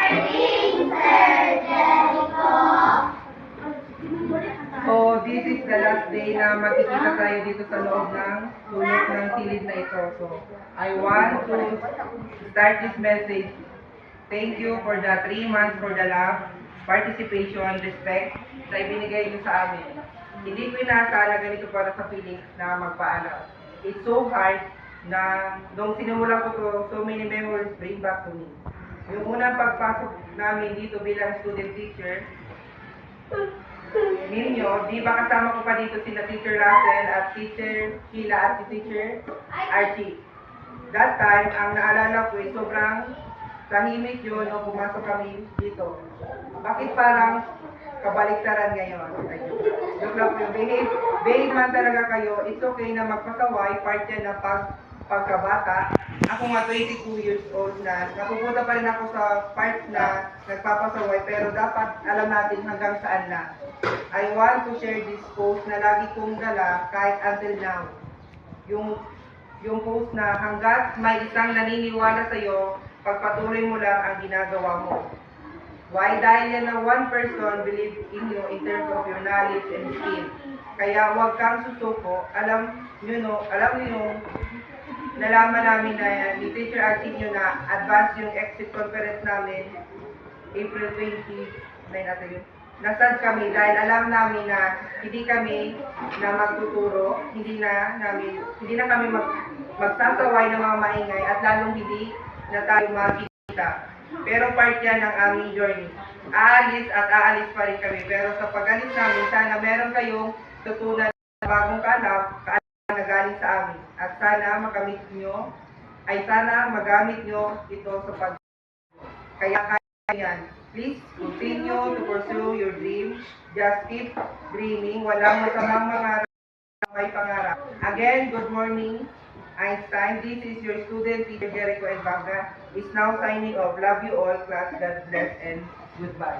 So, this is the last day na makikita tayo dito sa loob ng sulok ng silid na ito. So, I want to start this message. Thank you for the 3 months for the love, participation, respect na ibinigay niyo sa amin. Hindi ko inaasahan na ganito para sa Phoenix na magpaalam. It's so hard na nung sinimulan ko to, so many memories bring back to me. Yung unang pagpasok namin dito bilang student teacher, ninyo, di ba kasama ko pa dito sila Teacher Russell at Teacher Sheila at Teacher Archie. That time, ang naalala ko ay sobrang tahimik yun nung pumasok kami dito. Bakit parang kabaliktaran ngayon? Joke lang po yun. Behave man talaga kayo, it's okay na magpasaway, part yan ng pagkabata. Ako nga 22 years old na, napupunta pa rin ako sa part na nagpapasaway, pero dapat alam natin hanggang saan na. I want to share this post na lagi kong dala kahit until now. Yung post na hanggat may isang naniniwala sa'yo, pagpatuloy mo lang ang ginagawa mo. Why? Dahil yan na one person believe in you in terms of your knowledge and skill. Kaya huwag kang susuko. Alam niyo, nalaman namin na ni Teacher Archie nyo na advance yung exit conference namin April 29 natin yun. Nasad kami dahil alam namin na hindi kami na magtuturo, hindi na kami magsasaway ng mga maingay at lalong hindi na tayo makikita. Pero part yan ng aming journey. Aalis pa rin kami. Pero sa pag-alis namin, sana meron kayong tutunan na bagong kaalam na galing sa amin. At sana magamit nyo ito sa kaya yan. Please continue to pursue your dream. Just keep dreaming. Walang masamang mangarap, may pangarap. Again, good morning, Einstein. This is your student, Teacher Jericho Edbaga, is now signing off. Love you all, class. God bless and goodbye.